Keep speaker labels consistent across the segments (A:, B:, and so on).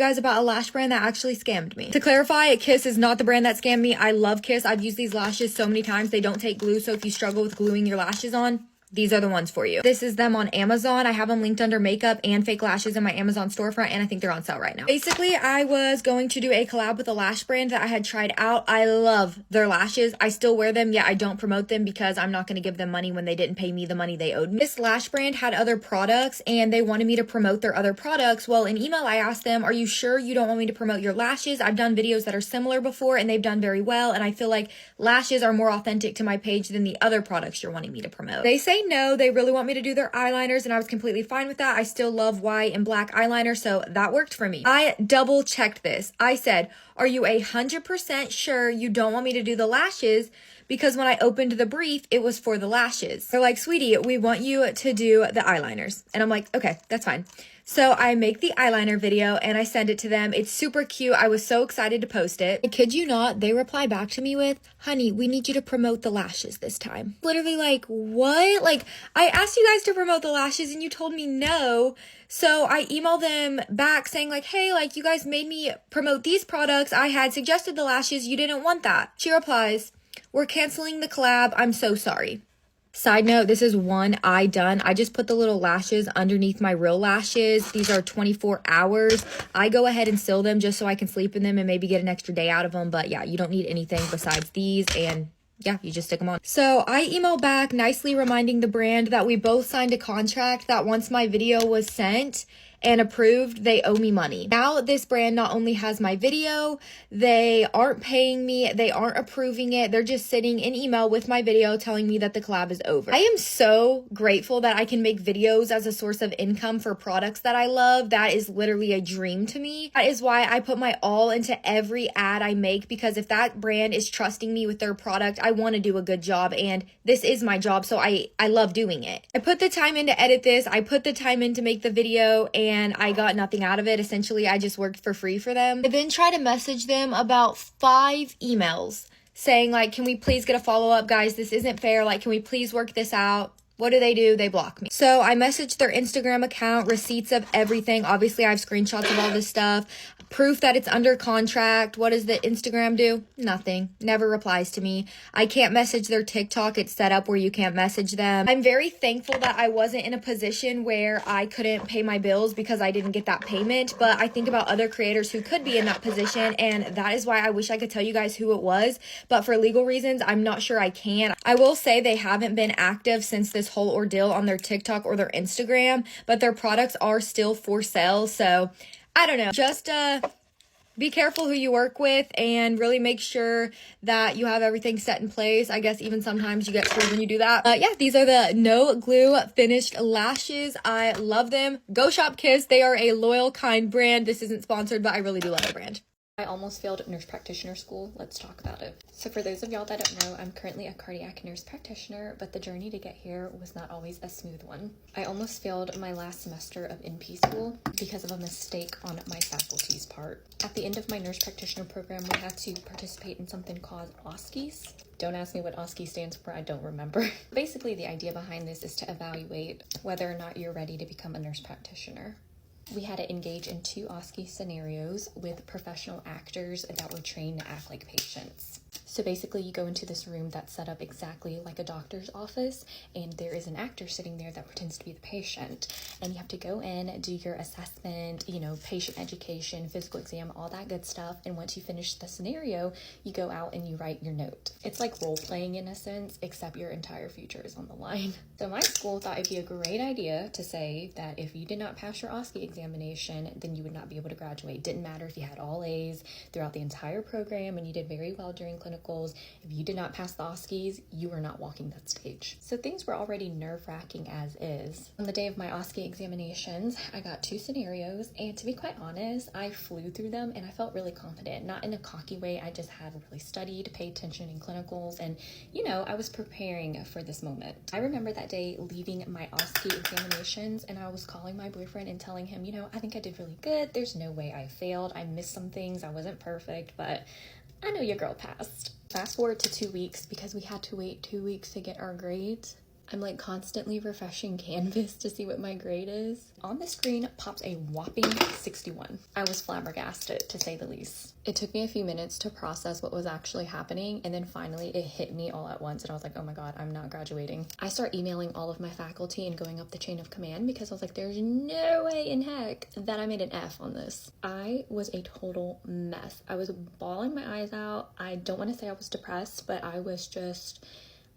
A: guys about a lash brand that actually scammed me. To clarify, Kiss is not the brand that scammed me. I love Kiss. I've used these lashes so many times. They don't take glue, so if you struggle with gluing your lashes on, these are the ones for you. This is them on Amazon. I have them linked under makeup and fake lashes in my Amazon storefront, and I think they're on sale right now. Basically, I was going to do a collab with a lash brand that I had tried out. I love their lashes. I still wear them. Yeah, I don't promote them because I'm not going to give them money when they didn't pay me the money they owed me. This lash brand had other products, and they wanted me to promote their other products. Well, in email, I asked them, are you sure you don't want me to promote your lashes? I've done videos that are similar before, and they've done very well, and I feel like lashes are more authentic to my page than the other products you're wanting me to promote. They say no, they really want me to do their eyeliners, and I was completely fine with that. I still love white and black eyeliner, so that worked for me. I double checked this. I said, are you 100% sure you don't want me to do the lashes? Because when I opened the brief, it was for the lashes. They're like, sweetie, we want you to do the eyeliners. And I'm like, okay, that's fine. So I make the eyeliner video and I send it to them. It's super cute. I was so excited to post it. I kid you not, they reply back to me with, honey, we need you to promote the lashes this time. Literally like, what? Like, I asked you guys to promote the lashes and you told me no. So I emailed them back saying like, hey, like you guys made me promote these products. I had suggested the lashes. You didn't want that. She replies, we're canceling the collab. I'm so sorry. Side note, this is one eye done. I just put the little lashes underneath my real lashes. These are 24 hours. I go ahead and seal them just so I can sleep in them and maybe get an extra day out of them. But yeah, you don't need anything besides these, and yeah, you just stick them on. So I emailed back nicely reminding the brand that we both signed a contract that once my video was sent and approved, they owe me money. Now this brand not only has my video, they aren't paying me, they aren't approving it, they're just sitting in email with my video telling me that the collab is over. I am so grateful that I can make videos as a source of income for products that I love. That is literally a dream to me. That is why I put my all into every ad I make, because if that brand is trusting me with their product, I want to do a good job, and this is my job, so I love doing it. I put the time in to edit this, I put the time in to make the video, and I got nothing out of it. Essentially, I just worked for free for them. I then tried to message them about 5 emails saying like, can we please get a follow-up, guys? This isn't fair. Like, can we please work this out? What do? They block me. So I messaged their Instagram account, receipts of everything. Obviously, I have screenshots of all this stuff, proof that it's under contract. What does the Instagram do? Nothing. Never replies to me. I can't message their TikTok. It's set up where you can't message them. I'm very thankful that I wasn't in a position where I couldn't pay my bills because I didn't get that payment. But I think about other creators who could be in that position, and that is why I wish I could tell you guys who it was. But for legal reasons, I'm not sure I can. I will say they haven't been active since this whole ordeal on their TikTok or their Instagram, but their products are still for sale. So I don't know, just be careful who you work with and really make sure that you have everything set in place. I guess even sometimes you get screwed when you do that. Yeah, these are the no glue finished lashes. I love them. Go shop Kiss. They are a loyal, kind brand. This isn't sponsored, but I really do love the brand.
B: I almost failed nurse practitioner school. Let's talk about it. So for those of y'all that don't know, I'm currently a cardiac nurse practitioner, but the journey to get here was not always a smooth one. I almost failed my last semester of NP school because of a mistake on my faculty's part. At the end of my nurse practitioner program, we had to participate in something called OSCEs. Don't ask me what OSCE stands for, I don't remember. Basically, the idea behind this is to evaluate whether or not you're ready to become a nurse practitioner. We had to engage in 2 OSCE scenarios with professional actors that were trained to act like patients. So basically you go into this room that's set up exactly like a doctor's office, and there is an actor sitting there that pretends to be the patient. And you have to go in, do your assessment, patient education, physical exam, all that good stuff. And once you finish the scenario, you go out and you write your note. It's like role playing in a sense, except your entire future is on the line. So my school thought it'd be a great idea to say that if you did not pass your OSCE examination, then you would not be able to graduate. Didn't matter if you had all A's throughout the entire program and you did very well during clinicals. If you did not pass the OSCEs, you were not walking that stage. So things were already nerve-wracking as is. On the day of my OSCE examinations, I got 2 scenarios, and to be quite honest, I flew through them and I felt really confident. Not in a cocky way, I just had really studied, paid attention in clinicals, and I was preparing for this moment. I remember that day leaving my OSCE examinations, and I was calling my boyfriend and telling him, I think I did really good. There's no way I failed. I missed some things. I wasn't perfect, but I know your girl passed. Fast forward to 2 weeks, because we had to wait 2 weeks to get our grades. I'm like constantly refreshing Canvas to see what my grade is. On the screen pops a whopping 61. I was flabbergasted, to say the least. It took me a few minutes to process what was actually happening, and then finally it hit me all at once, and I was like, oh my god, I'm not graduating. I start emailing all of my faculty and going up the chain of command because I was like, there's no way in heck that I made an F on this. I was a total mess. I was bawling my eyes out. I don't want to say I was depressed, but I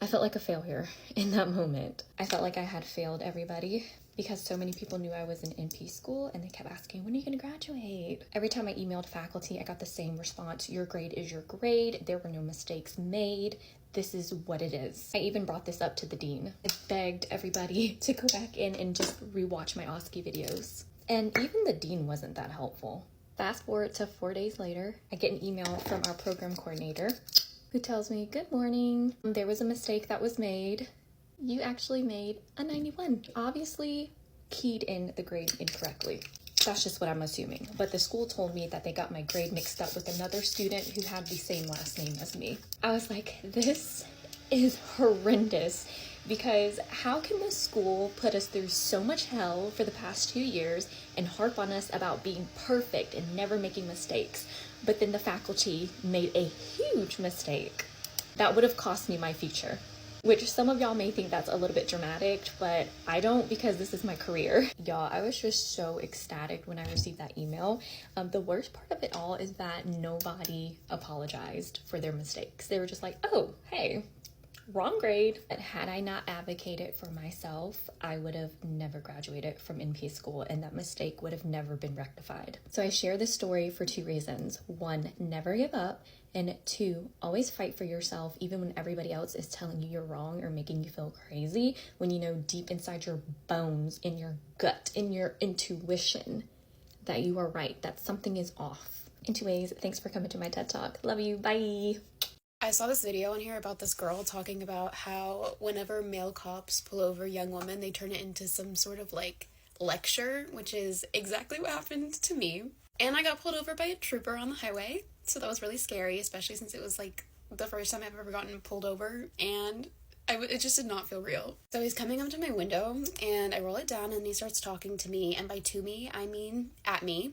B: felt like a failure in that moment. I felt like I had failed everybody because so many people knew I was in NP school and they kept asking, when are you going to graduate? Every time I emailed faculty, I got the same response. Your grade is your grade. There were no mistakes made. This is what it is. I even brought this up to the dean. I begged everybody to go back in and just rewatch my OSCE videos. And even the dean wasn't that helpful. Fast forward to 4 days later, I get an email from our program coordinator who tells me, good morning, there was a mistake that was made. You actually made a 91. Obviously keyed in the grade incorrectly. That's just what I'm assuming. But the school told me that they got my grade mixed up with another student who had the same last name as me. I was like, this is horrendous, because how can this school put us through so much hell for the past 2 years and harp on us about being perfect and never making mistakes, but then the faculty made a huge mistake that would have cost me my future? Which some of y'all may think that's a little bit dramatic, but I don't, because this is my career. Y'all, I was just so ecstatic when I received that email. The worst part of it all is that nobody apologized for their mistakes. They were just like, oh, hey, wrong grade. But had I not advocated for myself, I would have never graduated from NP school, and that mistake would have never been rectified. So I share this story for 2 reasons. 1, never give up. And 2, always fight for yourself, even when everybody else is telling you you're wrong or making you feel crazy, when you know deep inside your bones, in your gut, in your intuition, that you are right, that something is off. Anyways, thanks for coming to my TED Talk. Love you. Bye.
C: I saw this video on here about this girl talking about how whenever male cops pull over young women, they turn it into some sort of like lecture, which is exactly what happened to me. And I got pulled over by a trooper on the highway, so that was really scary, especially since it was like the first time I've ever gotten pulled over, and it just did not feel real. So he's coming up to my window, and I roll it down, and he starts talking to me, and by to me, I mean at me.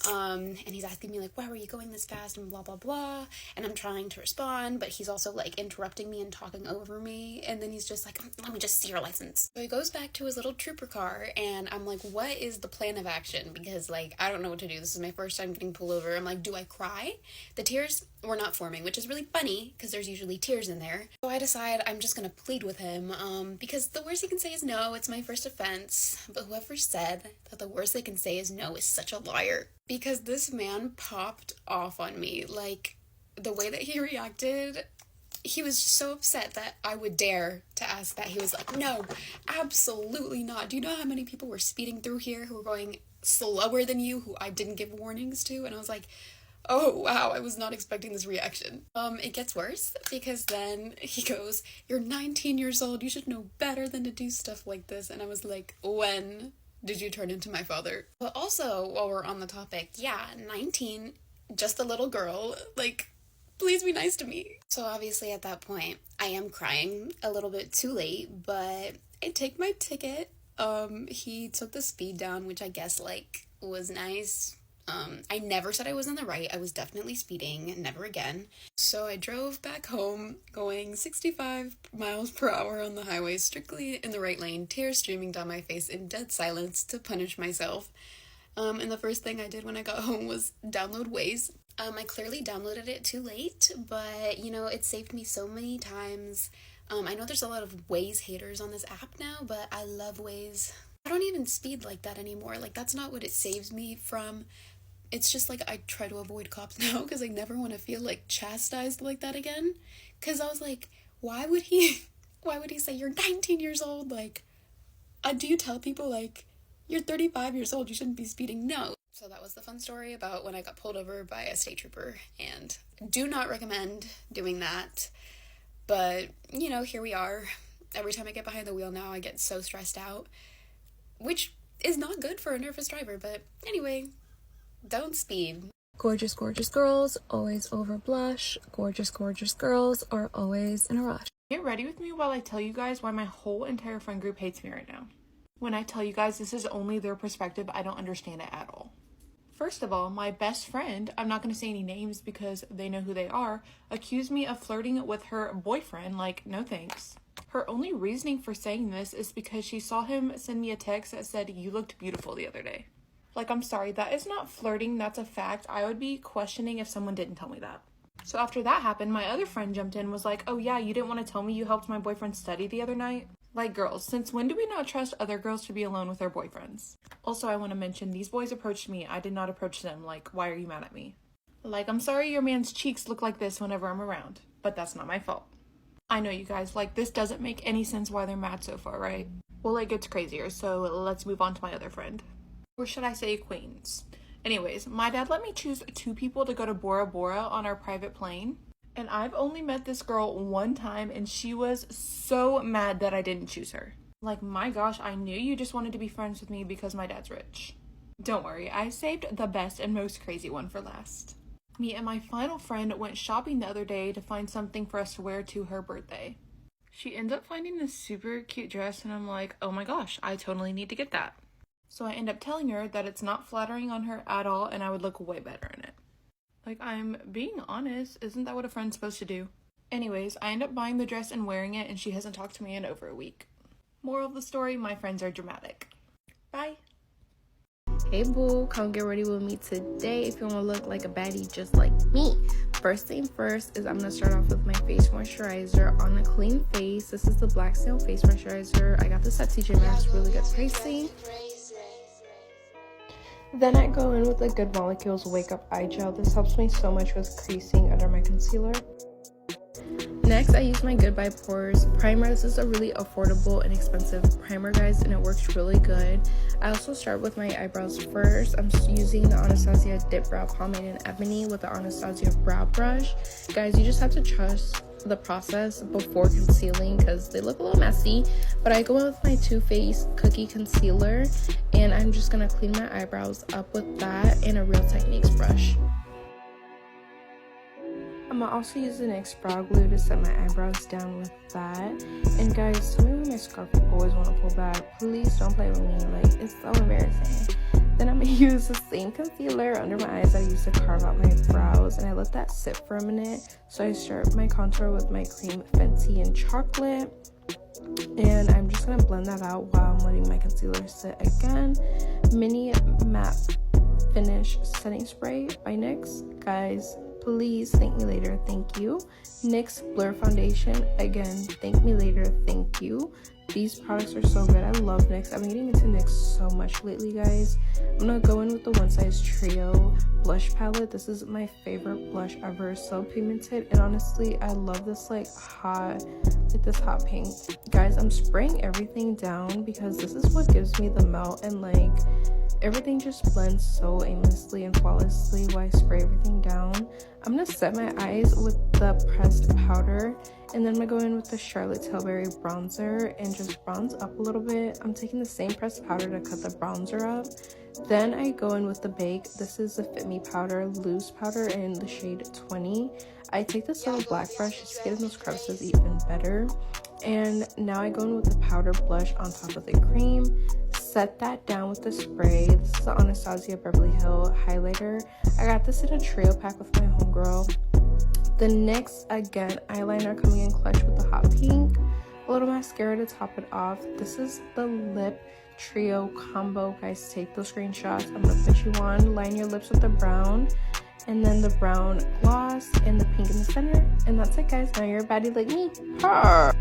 C: And he's asking me like, why were you going this fast, and blah blah blah, and I'm trying to respond, but he's also like interrupting me and talking over me, and then he's just like, let me just see your license. So he goes back to his little trooper car, and I'm like, what is the plan of action? Because like, I don't know what to do. This is my first time getting pulled over. I'm like, do I cry? The tears were not forming, which is really funny because there's usually tears in there. So I decide I'm just gonna plead with him, because the worst he can say is no. It's my first offense. But whoever said that the worst they can say is no is such a liar. Because this man popped off on me. Like, the way that he reacted, he was just so upset that I would dare to ask that. He was like, no, absolutely not. Do you know how many people were speeding through here who were going slower than you, who I didn't give warnings to? And I was like, oh wow, I was not expecting this reaction. It gets worse, because then he goes, you're 19 years old, you should know better than to do stuff like this. And I was like, when did you turn into my father? But also, while we're on the topic, yeah, 19, just a little girl, like, please be nice to me. So obviously at that point, I am crying a little bit too late, but I take my ticket. He took the speed down, which I guess, like, was nice. I never said I was in the right. I was definitely speeding, never again. So I drove back home going 65 miles per hour on the highway, strictly in the right lane, tears streaming down my face in dead silence to punish myself. And the first thing I did when I got home was download Waze. I clearly downloaded it too late, but you know, it saved me so many times. I know there's a lot of Waze haters on this app now, but I love Waze. I don't even speed like that anymore. Like, that's not what it saves me from. It's just like I try to avoid cops now because I never want to feel like chastised like that again. Because I was like, why would he say you're 19 years old? Like, do you tell people like you're 35 years old, you shouldn't be speeding? No. So that was the fun story about when I got pulled over by a state trooper, and do not recommend doing that. But you know, here we are. Every time I get behind the wheel now, I get so stressed out, which is not good for a nervous driver. But anyway, don't speed.
D: Gorgeous, gorgeous girls always over blush. Gorgeous, gorgeous girls are always in a rush. Get ready with me while I tell you guys why my whole entire friend group hates me right now. When I tell you guys this is only their perspective, I don't understand it at all. First of all, my best friend, I'm not going to say any names because they know who they are, accused me of flirting with her boyfriend. Like, no thanks. Her only reasoning for saying this is because she saw him send me a text that said, "You looked beautiful the other day." Like, I'm sorry, that is not flirting, that's a fact. I would be questioning if someone didn't tell me that. So after that happened, my other friend jumped in and was like, "Oh yeah, you didn't want to tell me you helped my boyfriend study the other night?" Like, girls, since when do we not trust other girls to be alone with their boyfriends? Also, I want to mention, these boys approached me. I did not approach them. Like, why are you mad at me? Like, I'm sorry your man's cheeks look like this whenever I'm around, but that's not my fault. I know, you guys, like, this doesn't make any sense why they're mad so far, right? Well, it gets crazier, so let's move on to my other friend. Or should I say queens? Anyways, my dad let me choose 2 people to go to Bora Bora on our private plane. And I've only met this girl one time, and she was so mad that I didn't choose her. Like, my gosh, I knew you just wanted to be friends with me because my dad's rich. Don't worry, I saved the best and most crazy one for last. Me and my final friend went shopping the other day to find something for us to wear to her birthday. She ends up finding this super cute dress, and I'm like, oh my gosh, I totally need to get that. So I end up telling her that it's not flattering on her at all, and I would look way better in it. Like, I'm being honest. Isn't that what a friend's supposed to do? Anyways, I end up buying the dress and wearing it, and she hasn't talked to me in over a week. Moral of the story, my friends are dramatic. Bye.
E: Hey boo, come get ready with me today if you want to look like a baddie just like me. First thing first is I'm going to start off with my face moisturizer on a clean face. This is the Black Snail face moisturizer. I got this at TJ Maxx, really good pricing. Then I go in with the Good Molecules Wake Up Eye Gel. This helps me so much with creasing under my concealer. Next, I use my Goodbye Pores primer. This is a really affordable and expensive primer, guys, and it works really good. I also start with my eyebrows first. I'm using the Anastasia Dip Brow Pomade in Ebony with the Anastasia Brow Brush. Guys, you just have to trust the process before concealing because they look a little messy. But I go in with my Too Faced Cookie Concealer, and I'm just going to clean my eyebrows up with that and a Real Techniques brush. I'm gonna also use the NYX brow glue to set my eyebrows down with that. And guys, tell me when my scarf always want to pull back. Please don't play with me, like, it's so embarrassing. Then I'm gonna use the same concealer under my eyes that I used to carve out my brows, and I let that sit for a minute. So I start my contour with my cream Fenty and Chocolate, and I'm just gonna blend that out while I'm letting my concealer sit again. Mini Matte Finish Setting Spray by NYX. Guys, please thank me later, thank you. NYX Blur Foundation, again, thank me later, thank you. These products are so good. I love NYX. I've been getting into NYX so much lately, guys. I'm gonna go in with the One Size Trio blush palette. This is my favorite blush ever, so pigmented, and honestly, I love this like this hot pink. Guys, I'm spraying everything down because this is what gives me the melt, and like everything just blends so aimlessly and flawlessly while I spray everything down. I'm gonna set my eyes with the pressed powder, and then I'm gonna go in with the Charlotte Tilbury bronzer and just bronze up a little bit. I'm taking the same pressed powder to cut the bronzer up. Then I go in with the Bake. This is the Fit Me powder, loose powder in the shade 20. I take this little black brush just to get in those crevices even better. And now I go in with the powder blush on top of the cream. Set that down with the spray. This is the Anastasia Beverly Hills highlighter. I got this in a trio pack with my homegirl. The NYX, again, eyeliner coming in clutch with the hot pink. A little mascara to top it off. This is the lip trio combo. Guys, take those screenshots. I'm gonna put you on. Line your lips with the brown, and then the brown gloss and the pink in the center. And that's it, guys. Now you're a baddie like me. Purr.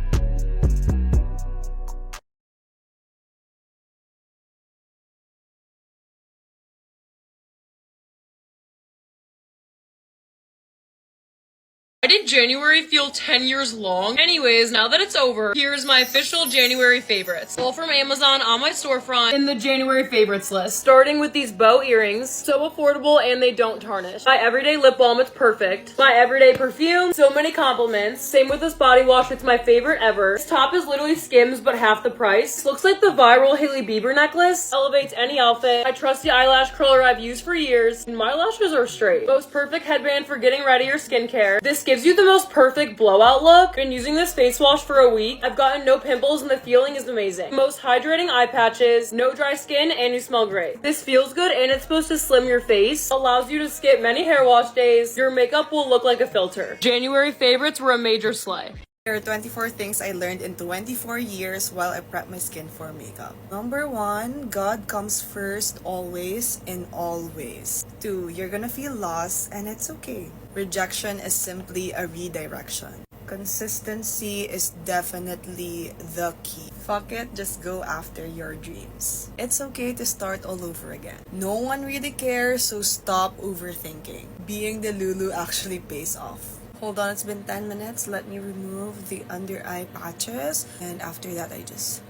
F: Why did January feel 10 years long? Anyways, now that it's over, here's my official January favorites. All from Amazon on my storefront in the January favorites list. Starting with these bow earrings. So affordable and they don't tarnish. My everyday lip balm, it's perfect. My everyday perfume, so many compliments. Same with this body wash, it's my favorite ever. This top is literally Skims, but half the price. Looks like the viral Hailey Bieber necklace. Elevates any outfit. My trusty eyelash curler I've used for years. And my lashes are straight. Most perfect headband for getting ready or skincare. This gives gives you the most perfect blowout look. Been using this face wash for a week. I've gotten no pimples and the feeling is amazing. Most hydrating eye patches, no dry skin, and you smell great. This feels good and it's supposed to slim your face. Allows you to skip many hair wash days. Your makeup will look like a filter. January favorites were a major slay.
G: Here are 24 things I learned in 24 years while I prep my skin for makeup. Number 1, God comes first, always, in all ways. 2, you're gonna feel lost and it's okay. Rejection is simply a redirection. Consistency is definitely the key. Fuck it, just go after your dreams. It's okay to start all over again. No one really cares, so stop overthinking. Being the Lulu actually pays off. Hold on, it's been 10 minutes. Let me remove the under eye patches. And after that, I just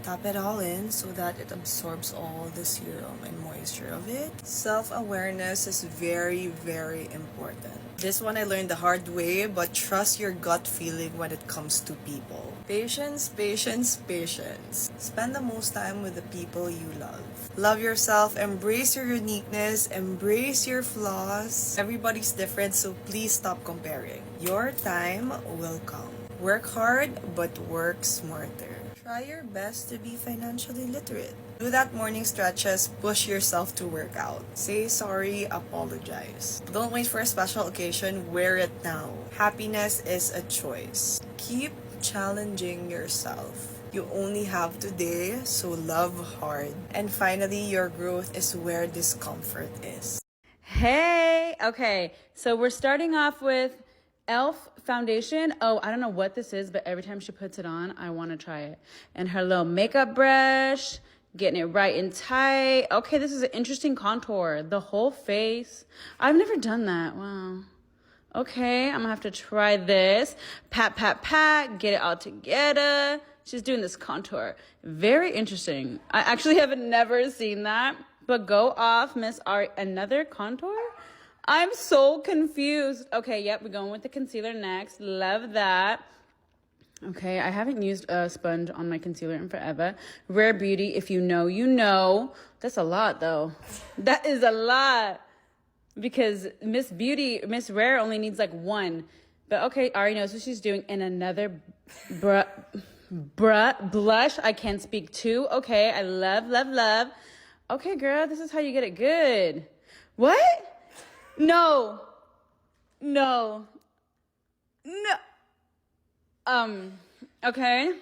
G: tap it all in so that it absorbs all the serum and moisture of it. Self-awareness is very, very important. This one I learned the hard way, but trust your gut feeling when it comes to people. Patience, patience, patience. Spend the most time with the people you love. Love yourself, embrace your uniqueness, embrace your flaws. Everybody's different, so please stop comparing. Your time will come. Work hard, but work smarter. Try your best to be financially literate. Do that morning stretches, push yourself to work out. Say sorry, apologize. Don't wait for a special occasion, wear it now. Happiness is a choice. Keep challenging yourself. You only have today, so love hard. And finally, your growth is where discomfort is.
H: Hey, okay, so we're starting off with e.l.f. foundation. Oh, I don't know what this is, but every time she puts it on, I want to try it. And her little makeup brush, getting it right and tight. Okay, this is an interesting contour. The whole face. I've never done that. Wow. Okay, I'm gonna have to try this. Pat, pat, pat, get it all together. She's doing this contour. Very interesting. I actually have never seen that. But go off, Miss Ari. Another contour? I'm so confused. Okay, yep, we're going with the concealer next. Love that. Okay, I haven't used a sponge on my concealer in forever. Rare Beauty, if you know, you know. That's a lot, though. That is a lot. Because Miss Rare only needs like one. But okay, Ari knows what she's doing. And another blush I can't speak to. Okay, I love, love, love. Okay, girl, this is how you get it good. What? No. Okay.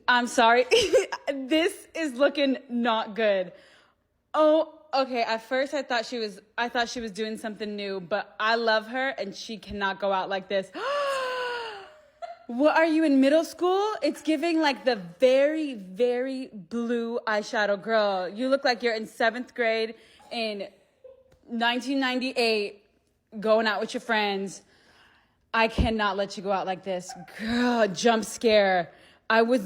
H: I'm sorry. This is looking not good. Oh, okay. At first I thought she was doing something new, but I love her and she cannot go out like this. What are you in middle school? It's giving like the very, very blue eyeshadow. Girl, you look like you're in 7th grade in 1998 going out with your friends. I cannot let you go out like this. Girl, jump scare. I was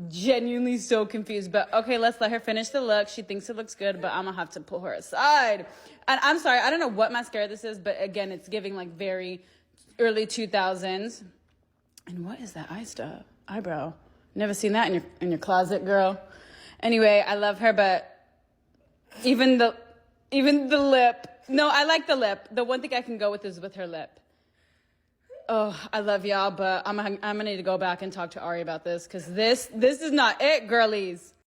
H: genuinely so confused. But okay, let's let her finish the look. She thinks it looks good, but I'm gonna have to pull her aside. And I'm sorry, I don't know what mascara this is, but again, it's giving like very early 2000s. And what is that eyebrow? Never seen that in your closet, girl. Anyway, I love her, but even the lip. No, I like the lip. The one thing I can go with is with her lip. Oh, I love y'all, but I'm gonna need to go back and talk to Ari about this because this is not it, girlies.